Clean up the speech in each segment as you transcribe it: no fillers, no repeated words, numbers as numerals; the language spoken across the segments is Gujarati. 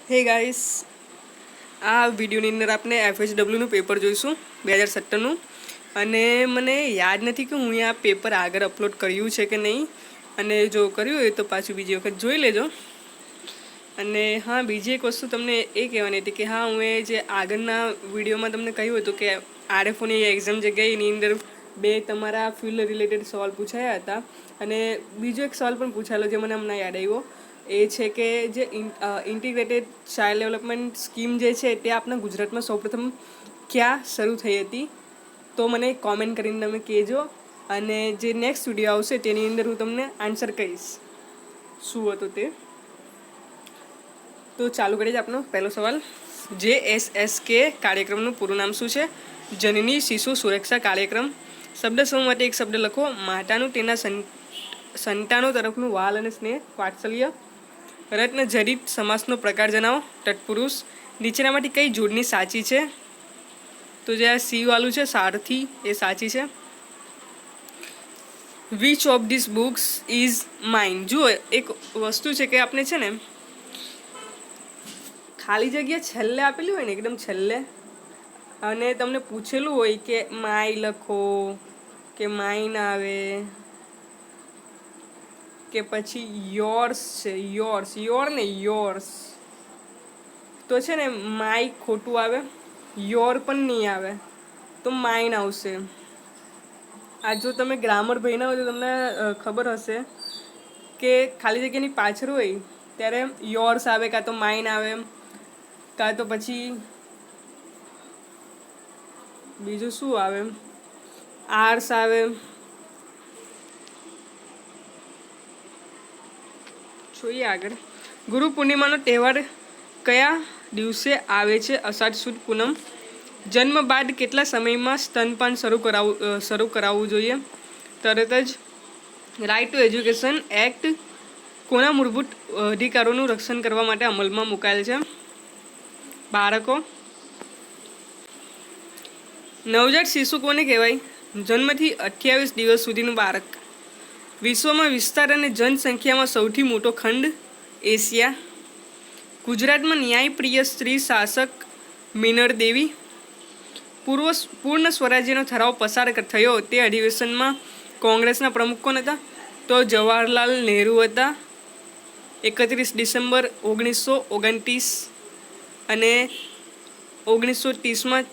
હે ગાઈસ, આ વિડીયોની અંદર આપણે FHWનું પેપર જોઈશું 2017નું. અને મને યાદ નથી કે હું આ પેપર આગળ અપલોડ કર્યું છે કે નહીં, અને જો કર્યું હોય તો પાછું બીજી વખત જોઈ લેજો. અને હા, બીજી એક વસ્તુ તમને એ કહેવાની હતી કે હા, હું એ જે આગળના વિડીયોમાં તમને કહ્યું હતું કે RFOની એક્ઝામ જે ગઈ એની અંદર 2 તમારા ફિલ્ડ રિલેટેડ સવાલ પૂછાયા હતા. અને બીજો એક સવાલ પણ પૂછાયેલો જે મને હમણાં યાદ આવ્યો, એ છે કે જે ઇન્ટિગ્રેટેડ ચાઇલ્ડ ડેવલપમેન્ટ સ્કીમ જે છે તે આપણા ગુજરાતમાં સૌપ્રથમ ક્યાં શરૂ થઈ હતી, તો મને કોમેન્ટ કરીને તમે કહેજો. અને જે નેક્સ્ટ વિડીયો આવશે તેની અંદર હું તમને આન્સર કહીશ શું હતો તે. તો ચાલુ કરીએ આપનો પહેલો સવાલ. JSSK કાર્યક્રમનું પૂરું નામ શું છે? જનની શિશુ સુરક્ષા કાર્યક્રમ. શબ્દ સમૂહ માટે એક શબ્દ લખો. માતાનું તેના સંતાનો તરફનું વાલ અને સ્નેહ, વાત્સલ્ય. રત્ન જડિત સમાસનો પ્રકાર જણાવો. તત્પુરુષ. નીચેનામાંથી કઈ જોડણી સાચી છે? તો જે આ સી વાળું છે સારથી, એ સાચી છે. Which of this books is mine? જુઓ, એક વસ્તુ છે કે આપણે છે ને ખાલી જગ્યા છેલ્લે આપેલી હોય ને, એકદમ છેલ્લે, અને તમને પૂછેલું હોય કે માય લખો કે માઇન આવે કે પછી યોર્સ છે, યોર ને યોર્સ, તો છે ને માય ખોટું આવે, યોર પણ નહીં આવે, તો માઇન આવશે. આ જો તમે ગ્રામર ભણ્યા હોય તો તમને ખબર હશે કે ખાલી જગ્યાની પાછળ હોય ત્યારે યોર્સ આવે, કાં તો માઇન આવે, કાં તો પછી બીજું શું આવે, આર્સ આવે. જોઈએ આગળ. ગુરુ પૂર્ણિમાનો તહેવાર કયા દિવસે આવે છે? અષાઢ સુદ પૂનમ. જન્મ બાદ કેટલા સમયમાં સ્તનપાન શરૂ કરાવવું જોઈએ? તરત જ. રાઇટ ટુ એજ્યુકેશન એક્ટ કોના મૂળભૂત અધિકારોનું રક્ષણ કરવા માટે અમલમાં મુકાયેલ છે? બાળકો. નવજાત શિશુ કોને કહેવાય? જન્મથી 28 દિવસ સુધીનું બાળક. વિશ્વમાં વિસ્તાર અને જનસંખ્યામાં સૌથી મોટો ખંડ? એશિયા. ગુજરાતમાં ન્યાયપ્રિય સ્ત્રી શાસક મિનળ દેવી. પૂર્ણ સ્વરાજ્યનો ઠરાવ પસાર થયો તે અધિવેશનમાં કોંગ્રેસના પ્રમુખ કોણ હતા? તો જવાહરલાલ નહેરુ હતા. 31 ડિસેમ્બર 1929. અને 1930માં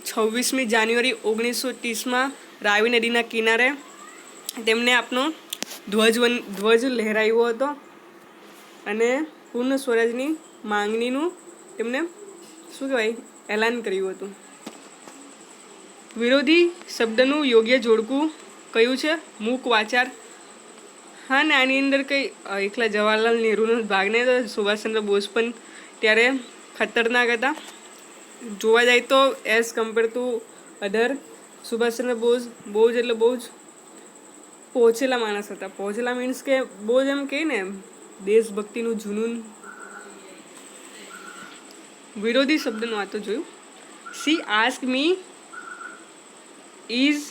26મી જાન્યુઆરી 1930માં રાવી નદીના કિનારે તેમને આપનો ધ્વજ લહેરાવ્યો હતો. અને પૂર્ણ સ્વરાજની માંગણીનું તેમને શું કહેવાય, એલાન કર્યું હતું. વિરોધી શબ્દનું યોગ્ય જોડકું કયું છે? મૂક વાચાર. હા, ને આની અંદર કંઈ એકલા જવાહરલાલ નહેરુનો ભાગ નહીં, તો સુભાષચંદ્ર બોઝ પણ ત્યારે ખતરનાક હતા. જોવા જાય તો as compare to other, Subhashchandra Bose બહુ જ એટલે બહુ જ પહોંચેલા માણસ હતા. પહોંચેલા મીન્સ કે બહુ જ એમ કહે ને, દેશભક્તિનું જુનૂન. વિરોધી શબ્દનું આ તો જોયું. She ask me is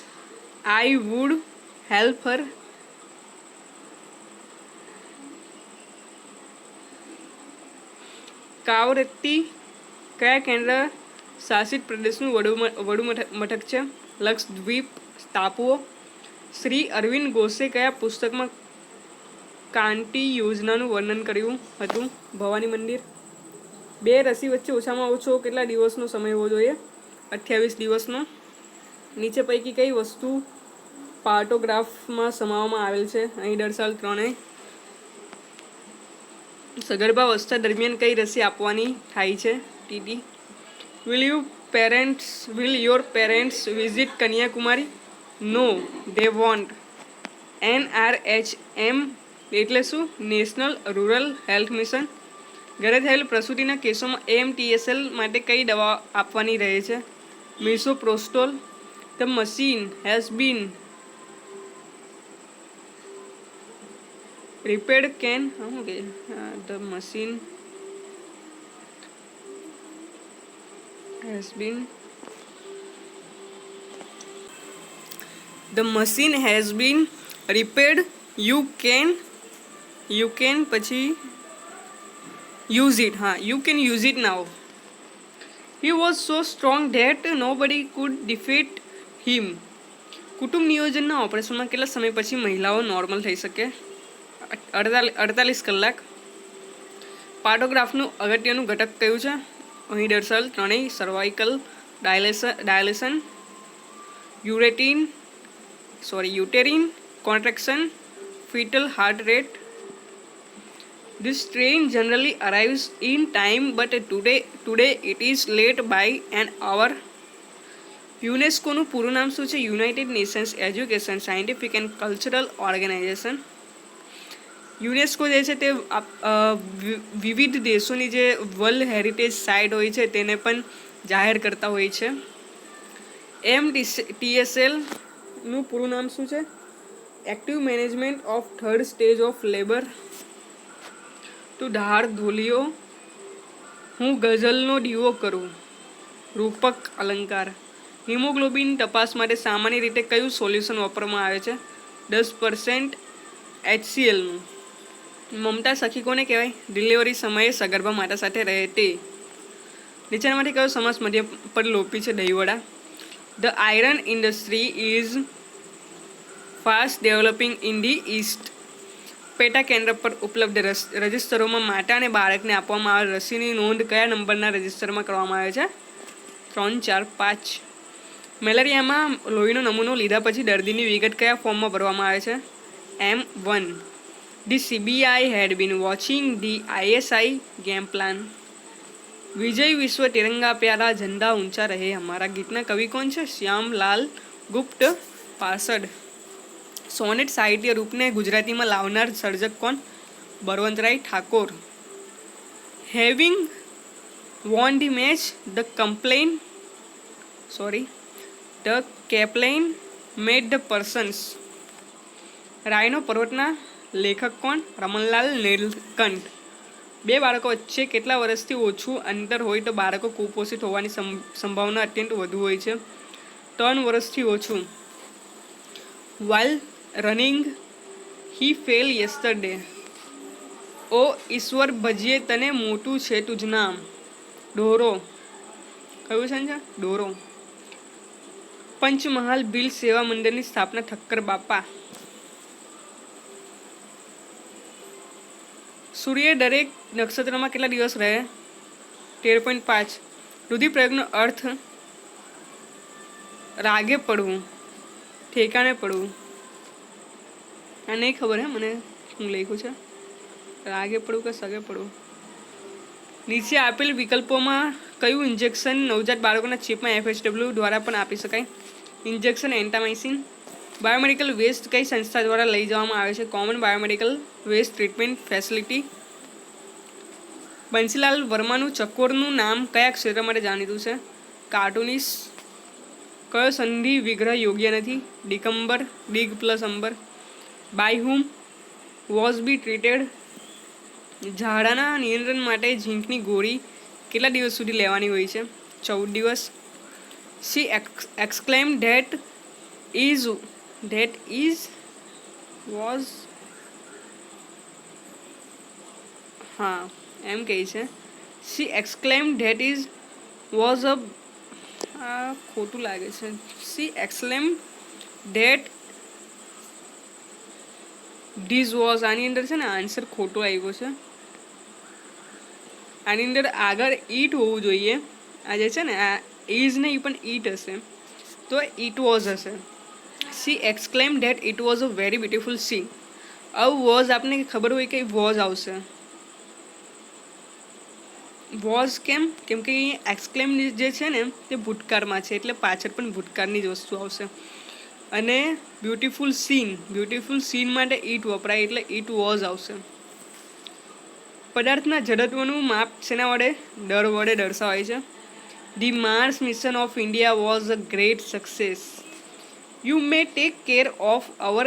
I would help her. Kavaratti કયા કેન્દ્ર શાસિત પ્રદેશનું વડુ મથક છે? લક્ષદ્વીપ ટાપુઓ. શ્રી અરવિંદ ઘોષે કયા પુસ્તકમાં કાંટી યોજનાનું વર્ણન કર્યું હતું? ભવાની મંદિર. 2 રસી વચ્ચે ઓછામાં ઓછો કેટલા દિવસનો સમય હોવો જોઈએ? 28 દિવસનો. નીચે પૈકી કઈ વસ્તુ પાર્ટોગ્રાફમાં સમાવવામાં આવેલ છે? અહીં દર્શાવેલ 3. સગર્ભા અવસ્થા દરમિયાન કઈ રસી આપવાની થાય છે? TT. Will your parents visit Kanyakumari? No, they won't. NRHM એટલે શું? National rural health mission. ઘરે થયેલ પ્રસૂતિના કેસોમાં AMTSL માટે કઈ દવા આપવાની રહે છે? Misoprostol. The machine has been repaired can the machine has been repaired. You can પછી यूज इट, हाँ, you can use it now. He was so strong that nobody could defeat him. કુટુંબ નિયોજનના ઓપરેશનમાં કેટલા સમય પછી મહિલાઓ નોર્મલ થઈ શકે? 48 કલાક. પાર્ટોગ્રાફનું અગત્યનું ઘટક કયું છે? અહીં દર્શાવેલ ત્રણેય: cervical dilation, uterine contraction, fetal heart rate. This train generally arrives in time, but today it is late by an hour. યુનેસ્કોનું પૂરું નામ શું છે? United Nations education, scientific and cultural organisation. UNESCO જે છે તે વિવિધ દેશોની જે વર્લ્ડ હેરિટેજ સાઇટ હોય છે તેને પણ જાહેર કરતા હોય છે. MTSLનું પૂરું નામ શું છે? Active management of third stage of labour. તું ધાર ધોલિયો, હું ગઝલનો દીવો કરું. રૂપક અલંકાર. હિમોગ્લોબિન તપાસ માટે સામાન્ય રીતે કયું સોલ્યુશન વાપરવામાં આવે છે? 10% HClનું. મમતા સખી કોને કહેવાય? ડિલિવરી સમયે સગર્ભા માતા સાથે રહે તે. નીચેનામાંથી કયો સમાસ મધ્ય પર લોપી છે? દહીંવડા. The iron industry is fast developing in the east. પેટા કેન્દ્ર પર ઉપલબ્ધ રજિસ્ટરોમાં માતા અને બાળકને આપવામાં આવેલ રસીની નોંધ કયા નંબરના રજિસ્ટરમાં કરવામાં આવે છે? 3, 4, 5. મેલેરિયામાં લોહીનો નમૂનો લીધા પછી દર્દીની વિગત કયા ફોર્મમાં ભરવામાં આવે છે? M1. The CBI had been watching the ISI game plan. વિજય વિશ્વ તિરંગા પ્યારા ઝંડા ઊંચા રહે હમારા ગીતના કવિ કોણ છે? શ્યામલાલ ગુપ્ત પાસડ. સોનેટ સાહિત્ય રૂપને ગુજરાતીમાં લાવનાર સર્જક કોણ? Balwantrai Thakor. Having won the match the captain made the persons. રાયનો પર્વતના લેખક કોણ? રમણલાલ નીલકંઠ. બે બાળકો વચ્ચે કેટલા વર્ષથી ઓછું અંતર હોય તો બાળકો કુપોષિત હોવાની સંભાવના અત્યંત વધુ હોય છે? 3 વર્ષથી ઓછું. While running he fell yesterday. ઓ ઈશ્વર ભજીએ તને મોટું છે તુજ નામ. ડોરો. કયું છે? ડોરો. પંચમહાલ ભીલ સેવા મંદિરની સ્થાપના ઠક્કર બાપા. સૂર્ય દરેક નક્ષત્રમાં કેટલા દિવસ રહે? 13.5. રૂઢિપ્રયોગનો અર્થ? રાગે પડવું, ઠેકાણે પડવું. આ નહીં ખબર હે મને, હું લખ્યું છે રાગે પડવું કે સગે પડવું. નીચે આપેલ વિકલ્પોમાં કયું ઇન્જેક્શન નવજાત બાળકોના ચેપમાં FHW દ્વારા પણ આપી શકાય? ઇન્જેક્શન એન્ટામાઇસિન. બાયોમેડિકલ વેસ્ટ કઈ સંસ્થા દ્વારા લઈ જવામાં આવે છે? Common biomedical waste treatment facility. Bansilal વર્માનું ચકોરનું નામ કયા ક્ષેત્ર માટે જાણીતું છે? કાર્ટુનિસ્ટ. કયો સંધિ વિગ્રહ યોગ્ય નથી? ડિકમ્બર, ડિગ પ્લસ અંબર. By whom was be treated. ઝાડાના નિયંત્રણ માટે ઝીંકની ગોળી કેટલા દિવસ સુધી લેવાની હોય છે? 14 દિવસ. શી એક્સક્લેમ ધેટ ઇઝ વોઝ. હા, એમ કહે છે. શી exclaim that is was a. આ ખોટું લાગે છે. શી એક્સક્લેમ ધેટ ધીઝ વોઝ. આની અંદર છે ને આન્સર ખોટો આવ્યો છે. આની અંદર આગળ ઈટ હોવું જોઈએ. આ જે છે ને આ ઇઝ નહીં પણ ઈટ હશે તો ઇટ વોઝ હશે. She exclaim that it was a very beautiful sea. આવું વોઝ આપને ખબર હોય કે વોઝ આવશે. વોઝ કેમ કે એક્સક્લેમ જે છે ને તે ભૂતકાળમાં છે એટલે પાછળ પણ ભૂતકાળની જ વસ્તુ આવશે. અને બ્યુટિફુલ સીન માટે ઈટ વપરાય એટલે ઈટ વોઝ આવશે. પદાર્થના જડત્વનું માપ શેના વડે? દર વડે દર્શાવાય છે. The Mars mission of India was a great success. You may take care of our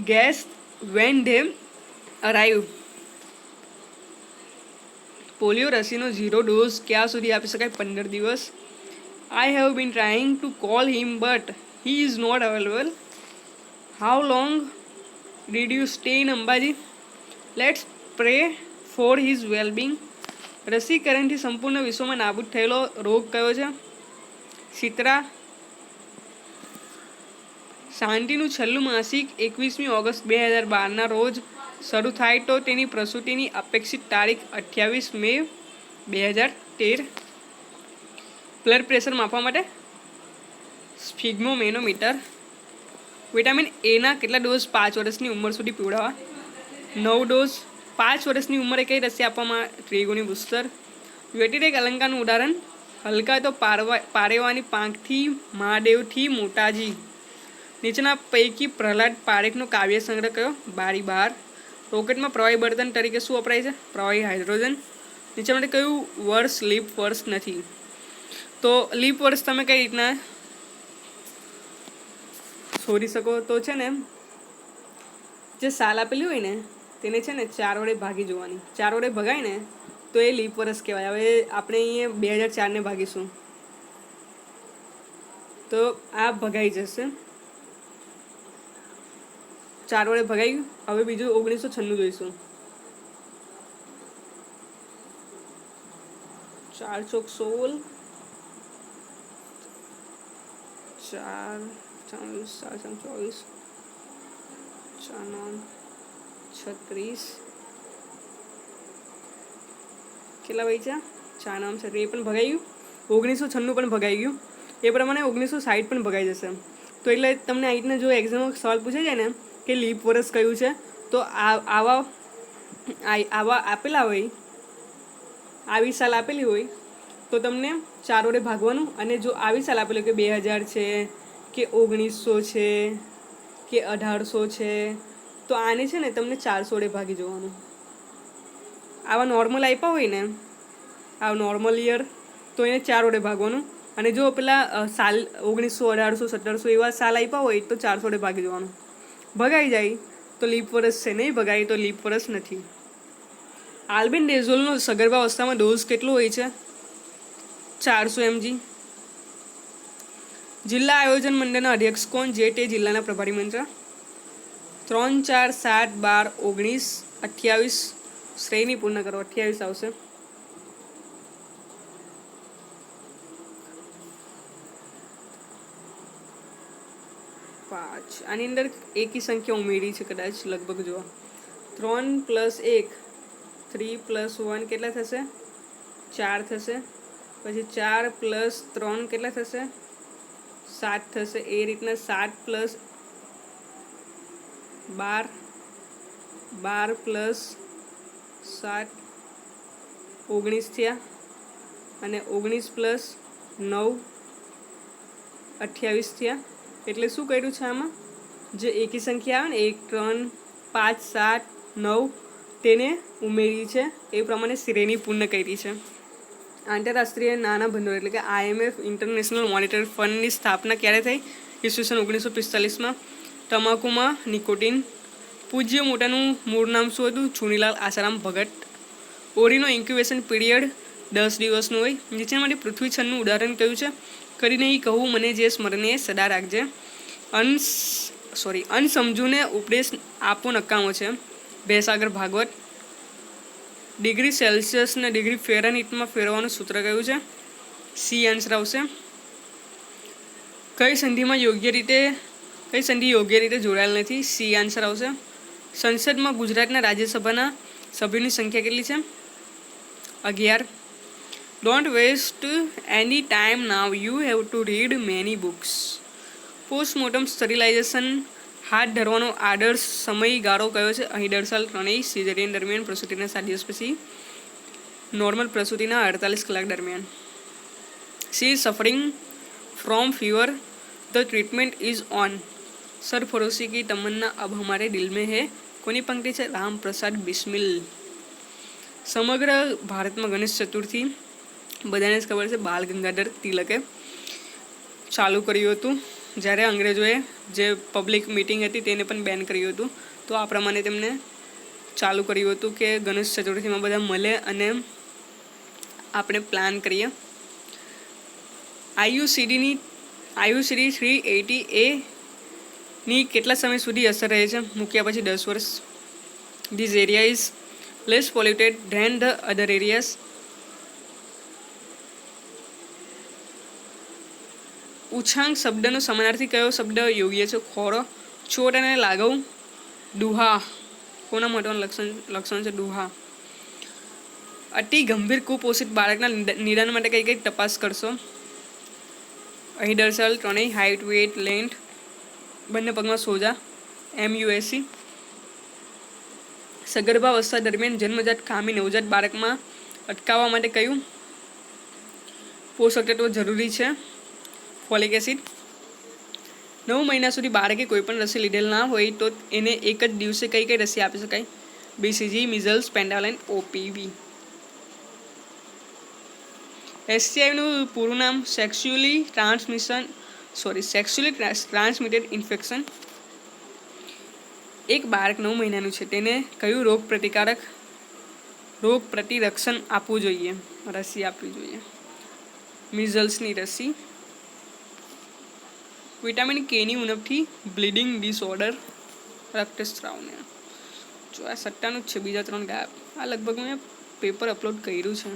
guest when they arrive. Polio રસીનો 0 ડોઝ ક્યાં સુધી આપી શકાય? 15 દિવસ. I have been trying to call him but he is not available. How long did you stay in Ambaji? Let's pray for his wellbeing. રસીકરણથી સંપૂર્ણ વિશ્વમાં નાબૂદ થયેલો રોગ કયો છે? શીતળા. શાંતિનું છેલ્લું માસિક 21મી ઓગસ્ટ 2012ના રોજ શરૂ થાય તો તેની પ્રસૂતિની અપેક્ષિત તારીખ 28 મે 2013. બ્લડ પ્રેશર માપવા માટે સ્ફિગ્મોમેનોમીટર. વિટામિન એના કેટલા ડોઝ 5 વર્ષની ઉંમર સુધી પીવડાવવા? 9 ડોઝ. 5 વર્ષની ઉંમરે કઈ રસી આપવામાં? ત્રિગુણી બુસ્ટર. વ્યતિરેક અલંકારનું ઉદાહરણ? હલકા તો પારેવાની પાંખથી મહાદેવથી મોટાજી. નીચેના પૈકી પ્રહલાદ પારેખનો કાવ્ય સંગ્રહ કયો? બારી બાર. રોકેટમાં પ્રવાહી બળતણ તરીકે શું વપરાય છે? પ્રવાહી હાઇડ્રોજન. નીચે માટે કયું વર્ષ લીપ વર્ષ નથી? તો લીપ વર્ષ તમે કઈ રીતના શોધી શકો? તો છે ને જે સાલ આપેલી હોય ને તેને છે ને 4 વડે ભાગી જોવાની. 4 વડે ભગાય ને તો એ લીપ વર્ષ કહેવાય. હવે આપણે અહીંયા 2004ને ભાગીશું તો આ ભગાઈ જશે. 4 વડે ભગાઈ ગયું. હવે બીજું 1996 જોઈશું. 4 ચોક 16, 4 24, 4 36. કેટલા ભાઈ છે? 4 નામ છે. એ પણ ભગાઈ ગયું. 1996 પણ ભગાઈ ગયું. એ પ્રમાણે 1960 પણ ભગાઈ જશે. તો એટલે તમને આ રીતના જો એક્ઝામમાં સવાલ પૂછાઈ જાય ને કે લીપ વર્ષ કયું છે, તો આવા આપેલા હોય, આવી સાલ આપેલી હોય તો તમને 4 વડે ભાગવાનું. અને જો આવી સાલ આપેલી હોય કે 2000 છે કે 1900 છે કે 1800 છે તો આને છે ને તમને 400 વડે ભાગી જવાનું. આવા નોર્મલ આપ્યા હોય ને, આ નોર્મલ યર, તો એને 4 વડે ભાગવાનું. અને જો પેલા સાલ 1900, 1800, 1700 એવા સાલ આપ્યા હોય તો 400 વડે ભાગી જવાનું. ભગાઈ જાય તો લીપ વર્ષ છે, નહીં ભગાય તો લીપ વર્ષ નથી. આલ્બેન્ડેઝોલનો સગર્ભા અવસ્થામાં ડોઝ કેટલો હોય છે? 400 mg. જિલ્લા આયોજન મંડળના અધ્યક્ષ કોણ? જે તે જિલ્લાના પ્રભારી મંત્રી. 3, 4, 7, 12, 19, 28. શ્રેણી પૂર્ણ કરો. 28 આવશે. આની અંદર એકી સંખ્યા ઉમેરી છે કદાચ, લગભગ જો 3 + 1, 3 + 1 કેટલા થશે? 4 થશે. પછી 4 + 3 કેટલા થશે? 7 થશે. એ રીતના 7 + 12, 12 + 7 19 થયા. અને 19 + 9 28 થયા. એટલે શું કર્યું છે આમાં? જે એકી સંખ્યા આવે ને 1, 3, 5, 7, 9 તેને ઉમેરી છે. એ પ્રમાણે શ્રેણી પૂર્ણ કરી છે. આંતરરાષ્ટ્રીય નાણાં ભંડોળ એટલે કે IMF ઇન્ટરનેશનલ મોનેટરી ફંડની સ્થાપના ક્યારે થઈ? ઈસવીસન 1945માં. તમાકુમાં નિકોટિન. પૂજ્ય મોટાનું મૂળ નામ શું હતું? ચુનીલાલ આસારામ ભગત. ઓરીનો ઇન્ક્યુબેશન પીરિયડ 10 દિવસનું હોય. નીચેમાંથી પૃથ્વી છંદનું ઉદાહરણ કયું છે? કરી નહીં કહું મને જે સ્મરણીય સદા રાખજે. અનસમજુને ઉપદેશ આપવો નકામો છે. ભેસાગર ભાગવત. ડિગ્રી સેલ્સિયસને ડિગ્રી ફેરનહીટમાં ફેરવવાનું સૂત્ર કયું છે? સી આન્સર આવશે. કઈ સંધિ યોગ્ય રીતે જોડાયેલ નથી? સી આન્સર આવશે. સંસદમાં ગુજરાતના રાજ્યસભાના સભ્યોની સંખ્યા કેટલી છે? 11. Don't waste any time now, you have to read many books. Postmortem sterilisation હાથ ધરવાનો આદર્શ સમયગાળો કયો છે? અહીં દર્શાવેલ ત્રણેય સિઝેરિયન દરમિયાન, પ્રસૂતિના 7 દિવસ પછી, નોર્મલ પ્રસૂતિના 48 કલાક દરમિયાન. She suffering from fever, the treatment is on. सरफरोशी की तमन्ना अब हमारे दिल में है. कोनी पंक्ति है? राम प्रसाद बिस्मिल. समग्र भारत में गणेश चतुर्थी बधाने खबर है बाल गंगाधर तिलके चालू कर्યું હતું. જ્યારે અંગ્રેજોએ જે પબ્લિક મિટિંગ હતી તેને પણ બેન કર્યું હતું. તો આ પ્રમાણે તેમને ચાલુ કર્યું હતું કે ગણેશ ચતુર્થીમાં બધા મળે અને આપણે પ્લાન કરીએ. આયુસીડી 380A ની કેટલા સમય સુધી અસર રહે છે? મૂક્યા પછી 10 વર્ષ. This area is less polluted than the other areas. ઉછાંગ શબ્દનો સમાનાર્થી કયો શબ્દ યોગ્ય છે? ખોરો. ચોટ અને લાગવ. ડુહા. કોના મોટાનું લક્ષણ છે? ડુહા. અતિ ગંભીર કુપોષિત બાળકના નિદાન માટે કઈ કઈ તપાસ કરશો? અહીં દર્શાવેલ ત્રણેય: હાઇટ, વેટ, લેન્થ, બંને પગમાં સોજા, MUSC. સગર્ભાવસ્થા દરમિયાન જન્મજાત ખામી નવજાત બાળકમાં અટકાવવા માટે કયું પોષક તત્વ જરૂરી છે? Folic acid. 9 મહિના સુધી બાળકે કોઈ પણ રસી લીધેલ ના હોય તો એને એક જ દિવસે કઈ કઈ રસી આપી શકાય? BCG, measles, pentavalent, OPV. STIનું પૂરું નામ સેક્સ્યુઅલી ટ્રાન્સમિટેડ ઇન્ફેક્શન. એક બાળક 9 મહિનાનું છે તેને કયું રોગ પ્રતિરક્ષણ આપવું જોઈએ? રસી આપવી જોઈએ. મિઝલ્સની રસી. વિટામિન Kની ઉણપથી બ્લીડિંગ ડિસઓર્ડર, રક્તસ્રાવને. જો આ સટ્ટાનું જ છે, બીજા 3 ગાયબ. આ લગભગ મેં પેપર અપલોડ કર્યું છે.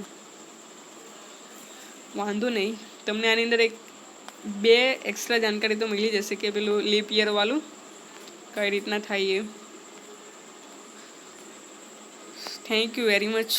વાંધો નહીં, તમને આની અંદર 2 એક્સ્ટ્રા જાણકારી તો મળી જશે કે પેલું લીપ યર વાળું કઈ રીતના થાય એ. Thank you very much.